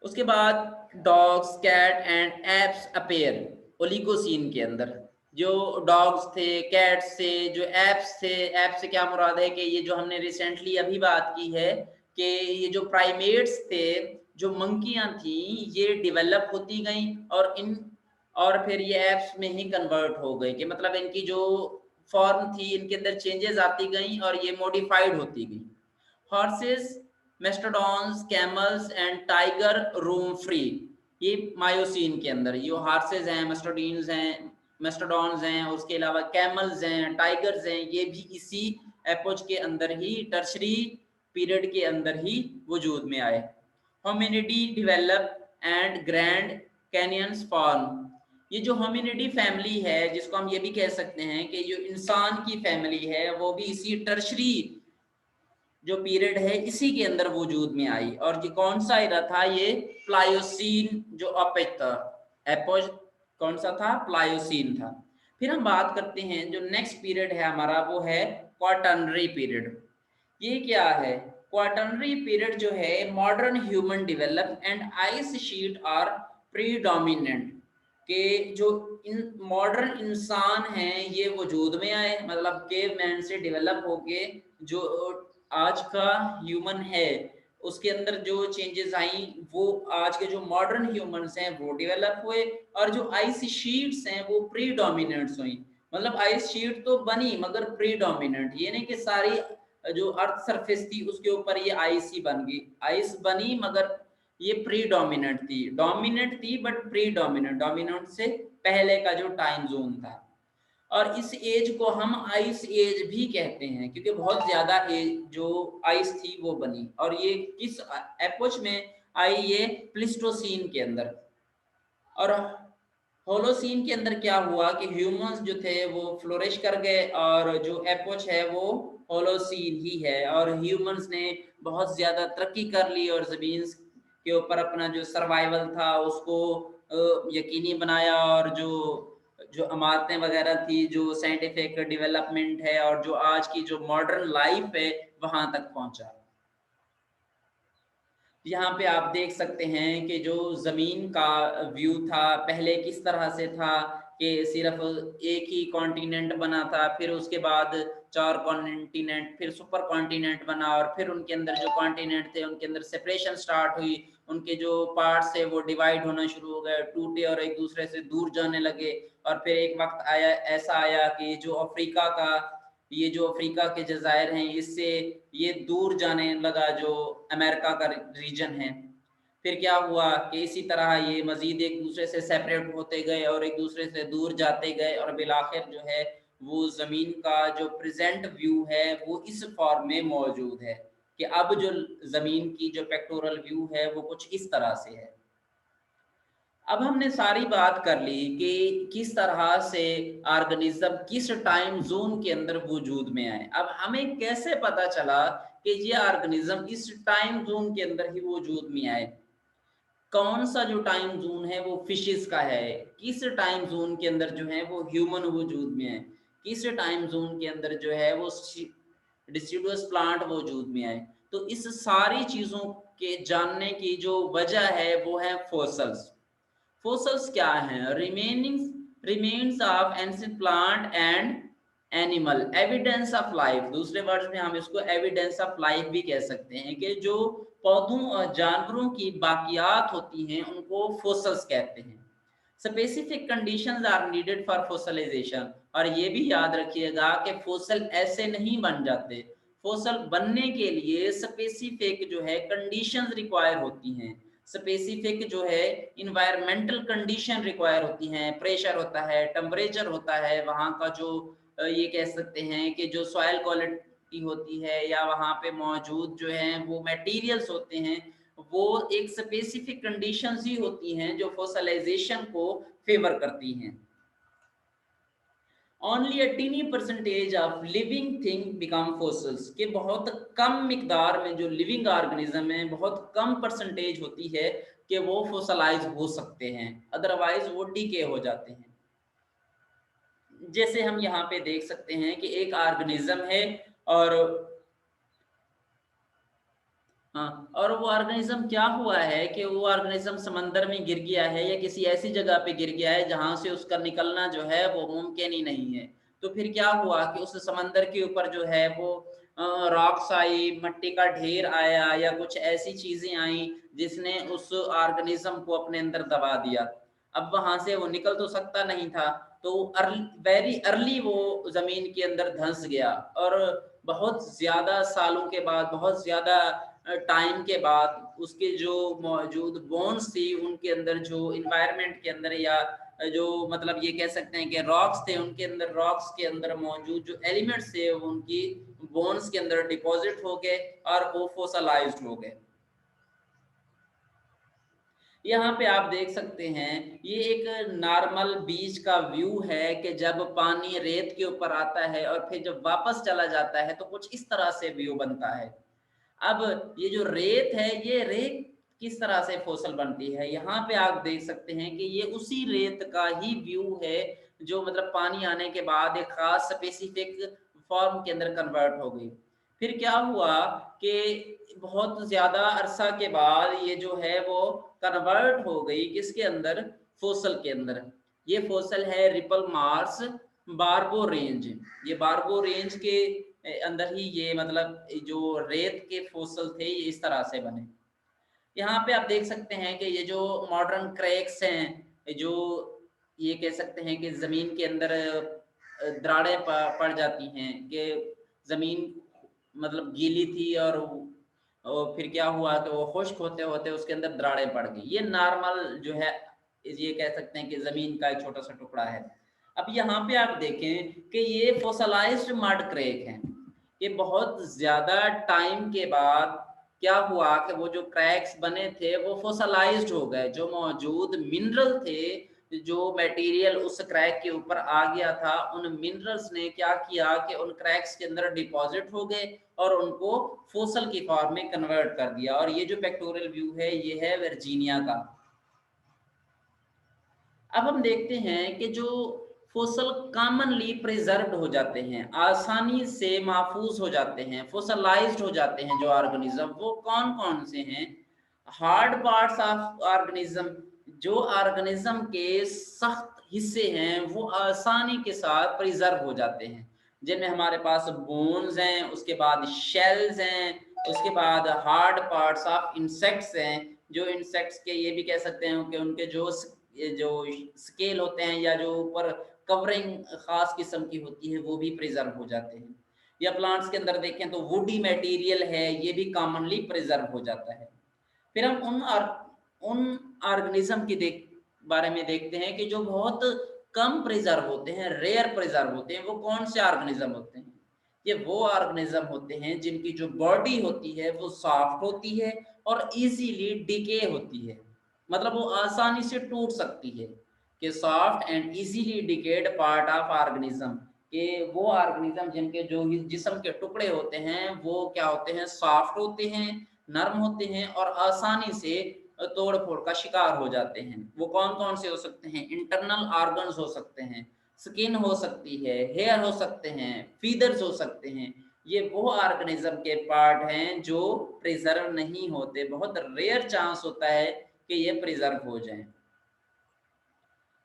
उसके बाद dogs, cat and apes appear Oligocene के अंदर। जो डॉग्स थे, कैट्स थे, जो एप्स थे, एप से क्या मुराद है कि ये जो हमने रिसेंटली अभी बात की है कि ये जो प्राइमेट्स थे, जो मंकियां थी, ये डेवलप होती गई, और फिर ये एप्स में ही कन्वर्ट हो गई, कि मतलब इनकी जो फॉर्म थी इनके अंदर चेंजेस आती गई और ये मॉडिफाइड होती गई। Horses, mastodons, camels and tiger roam free, ये मायोसिन के अंदर ये हॉर्सेस हैं, मेस्टोडीन्स हैं, मेस्टोडॉन्स हैं, उसके अलावा कैमल्स हैं, टाइगर्स हैं, ये भी इसी एपोच के अंदर ही टर्शरी पीरियड के अंदर ही वजूद में आए। Hominidae develop and grand canyons form. ये जो होमिनिडी फैमिली है, जिसको हम ये भी कह सकते हैं कि जो इंसान की फैमिली है, वो भी इसी टर्शरी जो पीरियड है इसी के अंदर वजूद में आई। और ये कौन सा एरा था? ये प्लायोसीन जो अपेच था। एपोज कौन सा था? प्लायोसीन था। फिर हम बात करते हैं जो नेक्स्ट पीरियड है हमारा, वो है क्वाटर्नरी पीरियड। ये क्या है? क्वाटर्नरी पीरियड जो है, modern human develop and ice sheet are predominant. के जो इन मॉडर्न इंसान हैं ये वजूद में आए, मतलब केवमैन से डेवलप होके जो आज का ह्यूमन है उसके अंदर जो चेंजेस आई, वो आज के जो मॉडर्न ह्यूमंस हैं वो डेवलप हुए। और जो आइस शीट्स हैं वो प्रीडोमिनेंट्स हुई। मतलब आइस शीट तो बनी मगर प्रीडोमिनेंट, ये नहीं कि सारी जो अर्थ सरफेस थी उसके ऊपर ये आइस ही बन गई। आइस बनी मगर ये प्रीडोमिनेंट थी, डोमिनेंट थी बट प्रीडोमिनेंट, डोमिनेंट से पहले का जो टाइम जोन था। और इस एज को हम आइस एज भी कहते हैं क्योंकि बहुत ज्यादा एज जो आइस थी वो बनी। और ये किस एपोच में आई? ये प्लिस्टोसीन के अंदर। और होलोसीन के अंदर क्या हुआ कि ह्यूमंस जो थे वो फ्लोरिश कर गए, और जो एपोच है वो होलोसीन ही है। और ह्यूमंस ने बहुत ज्यादा तरक्की कर ली और जमीन के ऊपर अपना जो सर्वाइवल था उसको यकीनी बनाया। और जो जो इमारतें वगैरह थी, जो साइंटिफिक डेवलपमेंट है और जो आज की जो मॉडर्न लाइफ है वहां तक पहुंचा। यहाँ पे आप देख सकते हैं कि जो जमीन का व्यू था पहले किस तरह से था कि सिर्फ एक ही कॉन्टिनेंट बना था, फिर उसके बाद 4 कॉन्टिनेंट, फिर सुपर कॉन्टिनेंट बना, और फिर उनके अंदर जो कॉन्टिनेंट थे उनके अंदर सेपरेशन स्टार्ट हुई, उनके जो पार्ट्स है वो डिवाइड होना शुरू हो गए, टूटे और एक दूसरे से दूर जाने लगे। और फिर एक वक्त आया, ऐसा आया कि जो अफ्रीका का, ये जो अफ्रीका के जजायर हैं इससे ये दूर जाने लगा जो अमेरिका का रीजन है। फिर क्या हुआ कि इसी तरह ये मजीद एक दूसरे से सेपरेट होते गए और एक दूसरे से दूर जाते गए, और बिलाखिर जो है वो जमीन का जो प्रेजेंट व्यू है वो इस फॉर्म में मौजूद है कि अब जो जमीन की जो पेक्टोरल व्यू है वो कुछ इस तरह से है। अब हमने सारी बात कर ली कि किस तरह से ऑर्गेनिज्म किस टाइम जोन के अंदर वजूद में आए। अब हमें कैसे पता चला कि ये ऑर्गेनिज्म इस टाइम जोन के अंदर ही वजूद में आए? कौन सा जो टाइम जोन है वो फिशेस का है, किस टाइम जोन के अंदर जो है वो ह्यूमन वजूद में है, किस टाइम जोन के अंदर जो है वो डिसिडुअस प्लांट वजूद में आए। तो इस सारी चीजों के जानने की जो वजह है वो है फोसल्स। फोसल्स क्या हैं? Remaining remains of ancient plant and animal, evidence of life. दूसरे वर्ड में हम इसको एविडेंस ऑफ लाइफ भी कह सकते हैं कि जो पौधों और जानवरों की बाकियात होती हैं उनको फोसल्स कहते हैं। Specific conditions are needed for fossilization. और ये भी याद रखिएगा कि फोसल ऐसे नहीं बन जाते, फोसल बनने के लिए स्पेसिफिक जो है कंडीशंस रिक्वायर होती हैं। स्पेसिफिक जो है इन्वायरमेंटल कंडीशन रिक्वायर होती हैं, प्रेशर होता है, टेम्परेचर होता है, वहाँ का जो ये कह सकते हैं कि जो सॉइल क्वालिटी होती है या वहाँ पे मौजूद जो है वो मटेरियल्स होते हैं, वो एक स्पेसिफिक कंडीशंस ही होती हैं जो फोसलाइजेशन को फेवर करती हैं। Only a tiny percentage of living thing become fossils, के बहुत कम मिकदार में जो लिविंग ऑर्गेनिज्म है बहुत कम परसेंटेज होती है कि वो फोसलाइज हो सकते हैं, अदरवाइज वो डीके हो जाते हैं। जैसे हम यहाँ पे देख सकते हैं कि एक ऑर्गेनिज्म है और हाँ, और वो ऑर्गेनिज्म क्या हुआ है कि वो ऑर्गेनिज्म समंदर में गिर गया है या किसी ऐसी जगह पे गिर गया है जहां से उसका निकलना जो है वो मुमकिन ही नहीं है। तो फिर क्या हुआ कि उस समंदर के ऊपर जो है वो रॉक्स आई, मिट्टी का ढेर आया या कुछ ऐसी चीजें आई जिसने उस ऑर्गेनिज्म को अपने अंदर दबा दिया। अब वहां से वो निकल तो सकता नहीं था, तो वेरी अर्ली वो जमीन के अंदर धंस गया। और बहुत ज्यादा सालों के बाद, बहुत ज्यादा टाइम के बाद उसके जो मौजूद बोन्स थी उनके अंदर, जो इन्वायरमेंट के अंदर या जो मतलब ये कह सकते हैं कि रॉक्स थे, उनके अंदर रॉक्स के अंदर मौजूद जो एलिमेंट्स थे उनकी बोन्स के अंदर डिपॉजिट हो गए और वो फॉसिलाइज्ड हो गए। यहाँ पे आप देख सकते हैं ये एक नॉर्मल बीच का व्यू है कि जब पानी रेत के ऊपर आता है और फिर जब वापस चला जाता है तो कुछ इस तरह से व्यू बनता है। अब ये जो रेत है, ये रेत किस तरह से फॉसल बनती है, यहाँ पे आप देख सकते हैं कि ये उसी रेत का ही व्यू है जो मतलब पानी आने के बाद एक खास स्पेसिफिक फॉर्म के अंदर कन्वर्ट हो गई। फिर क्या हुआ कि बहुत ज्यादा अरसा के बाद ये जो है वो कन्वर्ट हो गई किसके अंदर, फॉसल के अंदर। ये फॉसल है रिपल मार्स बारबो रेंज। ये बारबो रेंज के अंदर ही ये मतलब जो रेत के फॉसल थे ये इस तरह से बने। यहाँ पे आप देख सकते हैं कि ये जो मॉडर्न क्रैक्स हैं, जो ये कह सकते हैं कि जमीन के अंदर दरारें पड़ जाती हैं कि जमीन मतलब गीली थी और फिर क्या हुआ कि वो खुश्क होते होते उसके अंदर दरारें पड़ गई। ये नॉर्मल जो है ये कह सकते हैं कि जमीन का एक छोटा सा टुकड़ा है। अब यहाँ पे आप देखें कि ये फोसलाइज्ड मड क्रैक हैं। ये बहुत ज्यादा टाइम के बाद क्या हुआ कि वो जो क्रैक्स बने थे वो फोसलाइज्ड हो गए। जो मौजूद मिनरल थे, जो मटेरियल उस क्रैक के ऊपर आ गया था, उन मिनरल्स ने क्या किया कि उन क्रैक्स के अंदर डिपॉजिट हो गए और उनको फोसल की फॉर्म में कन्वर्ट कर दिया। और ये जो पिक्टोरियल व्यू है ये है वर्जीनिया का। अब हम देखते हैं कि जो फोसल कॉमनली प्रिजर्व्ड हो जाते हैं, आसानी से महफूज हो जाते हैं, फोसलाइज्ड हो जाते हैं जो ऑर्गेनिज्म, वो कौन कौन से हैं। हार्ड पार्ट्स ऑफ ऑर्गेनिज्म, जो ऑर्गेनिज्म के सख्त हिस्से हैं वो आसानी के साथ प्रिजर्व हो जाते हैं, जिनमें हमारे पास बोन्स हैं, उसके बाद शेल्स हैं, उसके बाद हार्ड पार्ट्स ऑफ इंसेक्ट्स हैं। जो इंसेक्ट्स के ये भी कह सकते हैं कि उनके जो जो स्केल होते हैं या जो ऊपर कवरिंग खास किस्म की होती है वो भी प्रिजर्व हो जाते हैं। या प्लांट्स के अंदर देखें तो वुडी मटेरियल है, ये भी कॉमनली प्रिजर्व हो जाता है। फिर हम उन ऑर्गेनिज्म की बारे में देखते हैं कि जो बहुत कम प्रिजर्व होते हैं, रेयर प्रिजर्व होते हैं। वो कौन से ऑर्गेनिज्म होते हैं? ये वो ऑर्गेनिज्म होते हैं जिनकी जो बॉडी होती है वो सॉफ्ट होती है और इजीली डिके होती है, मतलब वो आसानी से टूट सकती है। कि soft and easily decade part of organism, कि वो ऑर्गेनिज्म जिनके जो जिस्म के टुकड़े होते हैं वो क्या होते हैं, सॉफ्ट होते हैं, नर्म होते हैं और आसानी से तोड़ फोड़ का शिकार हो जाते हैं। वो कौन कौन से हो सकते हैं? इंटरनल ऑर्गन्स हो सकते हैं, स्किन हो सकती है, हेयर हो सकते हैं, फीदर्स हो सकते हैं। ये वो ऑर्गेनिज्म के पार्ट हैं जो प्रिजर्व नहीं होते, बहुत रेयर चांस होता है कि ये प्रिजर्व हो जाएं।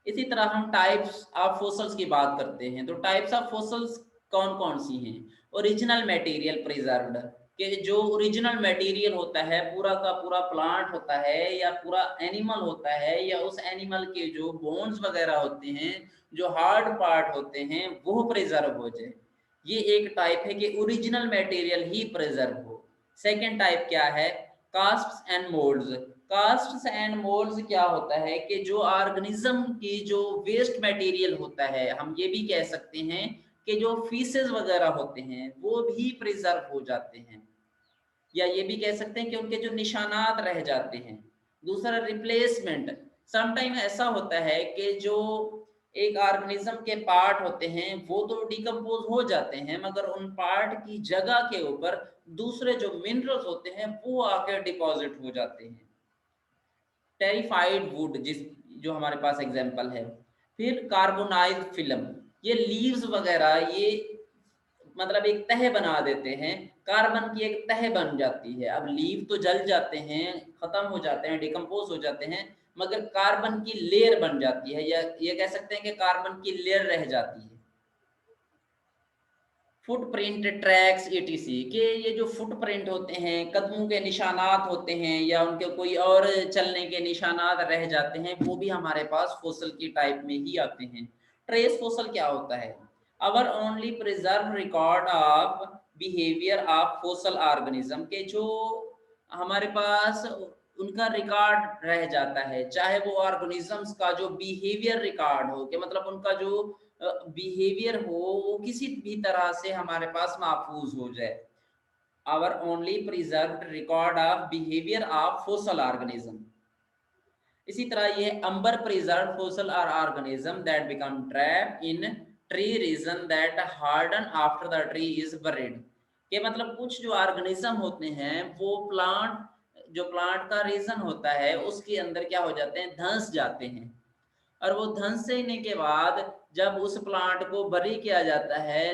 इसी तरह हम टाइप्स ऑफ फोसल्स की बात करते हैं तो टाइप्स ऑफ फोसल्स कौन कौन सी हैं? ओरिजिनल मटेरियल प्रिजर्व्ड, कि जो ओरिजिनल मटेरियल होता है, पूरा का पूरा प्लांट होता है या पूरा एनिमल होता है या उस एनिमल के जो बोन्स वगैरह होते हैं, जो हार्ड पार्ट होते हैं, वो प्रिजर्व हो जाए। ये एक टाइप है कि ओरिजिनल मटेरियल ही प्रिजर्व हो। सेकेंड टाइप क्या है? Castes and moulds. Castes and moulds क्या होता है कि जो ऑर्गेनिज्म की जो वेस्ट मटेरियल होता है, हम ये भी कह सकते हैं कि जो फीसेस वगैरह होते हैं वो भी प्रिजर्व हो जाते हैं, या ये भी कह सकते हैं कि उनके जो निशानात रह जाते हैं। दूसरा रिप्लेसमेंट, समटाइम ऐसा होता है कि जो एक ऑर्गेनिज्म के पार्ट होते हैं वो तो डिकम्पोज हो जाते हैं, मगर उन पार्ट की जगह के ऊपर दूसरे जो मिनरल्स होते हैं वो आकर डिपॉजिट हो जाते हैं। टेरिफाइड वुड जिस जो हमारे पास एग्जांपल है। फिर कार्बोनाइज फिल्म, ये लीव्स वगैरह ये मतलब एक तह बना देते हैं, कार्बन की एक तह बन जाती है। अब लीव तो जल जाते हैं, खत्म हो जाते हैं, डिकम्पोज हो जाते हैं, मगर कार्बन की लेयर बन जाती है, या ये कह सकते हैं कि कार्बन की लेयर रह जाती है। फुटप्रिंट, ट्रैक्स, ईटीसी, के ये जो फुटप्रिंट होते हैं, कदमों के निशानात होते हैं या उनके कोई और चलने के निशानात रह जाते हैं, वो भी हमारे पास फोसल की टाइप में ही आते हैं। ट्रेस फोसल क्या होता है? Our only preserve record of behaviour of fossil organism, के जो हमारे पास उनका रिकॉर्ड रह जाता है, चाहे वो ऑर्गेनिजम्स का जो बिहेवियर रिकॉर्ड हो, कि मतलब उनका जो बिहेवियर हो वो किसी भी तरह से हमारे पास महफूज हो जाए। Our only preserved record of behaviour of fossil organism. इसी तरह ये amber preserve fossil are organism that become trap in tree resin that harden after the tree is buried. के मतलब कुछ जो ऑर्गेनिज्म होते हैं वो प्लांट, जो प्लांट का रीजन होता है उसके अंदर क्या हो जाते हैं, धंस जाते हैं। और वो धंसने के बाद जब उस प्लांट को बरी किया जाता है,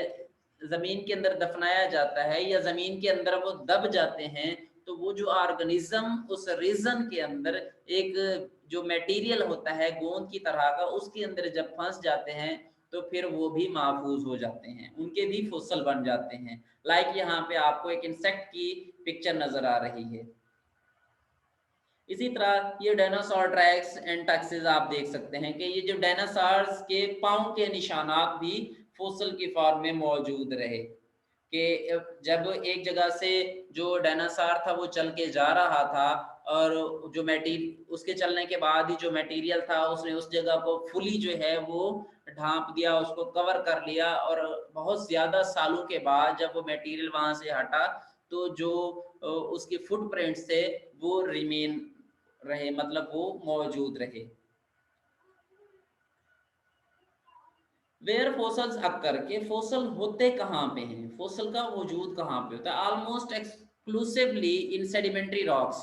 जमीन के अंदर दफनाया जाता है या जमीन के अंदर वो दब जाते हैं, तो वो जो ऑर्गेनिज्म उस रीजन के अंदर एक जो मटेरियल होता है गोंद की तरह का, उसके अंदर जब फंस जाते हैं तो फिर वो भी महफूज हो जाते हैं, उनके भी फॉसल बन जाते हैं। लाइक यहाँ पे आपको एक इंसेक्ट की पिक्चर नजर आ रही है। इसी तरह ये डायनासोर ट्रैक्स एंड टैक्सेस आप देख सकते हैं कि ये जो डायनासोर्स के पाँव के निशानात भी फॉसल की फॉर्म में मौजूद रहे, कि जब एक जगह से जो डायनासोर था वो चल के जा रहा था और जो मटेरियल उसके चलने के बाद ही जो मटेरियल था उसने उस जगह को फुली जो है वो ढांप दिया, उसको कवर कर लिया, और बहुत ज्यादा सालों के बाद जब वो मटेरियल वहां से हटा तो जो उसके फुटप्रिंट्स थे वो रिमेन रहे, मतलब वो मौजूद रहे। वेयर फोसल्स अक्कर, के फोसल होते कहाँ पे हैं, फोसल का वजूद कहाँ पे होता है, almost exclusively in sedimentary rocks,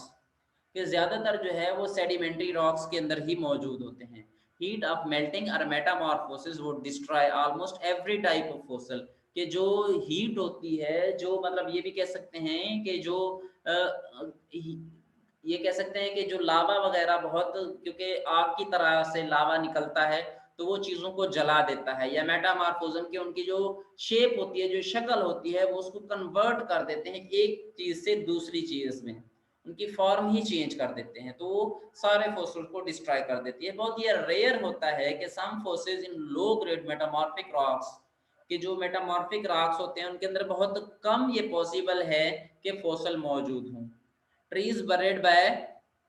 कि ज्यादातर जो है वो सेडिमेंट्री रॉक्स के अंदर ही मौजूद होते हैं। हीट ऑफ मेल्टिंग और Metamorphosis would destroy almost every type of fossil, कि जो हीट होती है, जो मतलब ये भी कह सकते हैं कि जो ये कह सकते हैं कि जो लावा वगैरह बहुत, क्योंकि आग की तरह से लावा निकलता है तो वो चीजों को जला देता है, या मेटामॉर्फोज्म की उनकी जो शेप होती है, जो शक्ल होती है, वो उसको कन्वर्ट कर देते हैं एक चीज से दूसरी चीज में, उनकी फॉर्म ही चेंज कर देते हैं, तो वो सारे फोसिल को डिस्ट्रॉय कर देती है। बहुत ये रेयर होता है कि सम फोसिल्स इन लो ग्रेड मेटामॉर्फिक रॉक्स, कि जो मेटामॉर्फिक रॉक्स होते हैं उनके अंदर बहुत कम ये पॉसिबल है कि फोसिल मौजूद हों। Trees buried by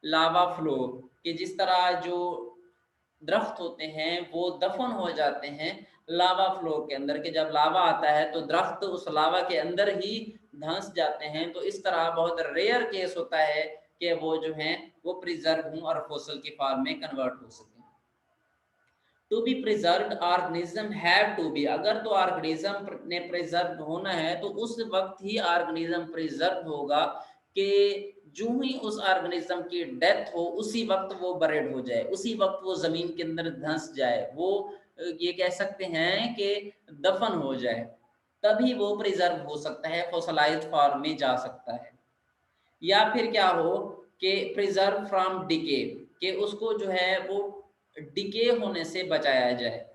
lava flow, कि जिस तरह जो दरख्त होते हैं वो दफन हो जाते हैं लावा फ्लो के अंदर, के जब लावा आता है तो दरख्त उस लावा के अंदर ही धंस जाते हैं, तो इस तरह बहुत रेयर केस होता है कि वो जो हैं वो प्रिजर्व हों और फोसिल की फॉर्म में कन्वर्ट हो सकें। To be preserved organism have to be, अगर तो ऑर्गेनिज्म ने प्रिजर्व होना है तो उस वक्त ही ऑर्गेनिज्म प्रिजर्व होगा, कि जो ही उस ऑर्गेनिज्म की डेथ हो उसी वक्त वो बरेड हो जाए, उसी वक्त वो जमीन के अंदर धंस जाए, वो ये कह सकते हैं कि दफन हो जाए, तभी वो प्रिजर्व हो सकता है, फोसिलाइज्ड फॉर्म में जा सकता है। या फिर क्या हो कि प्रिजर्व फ्रॉम डिके, कि उसको जो है वो डिके होने से बचाया जाए,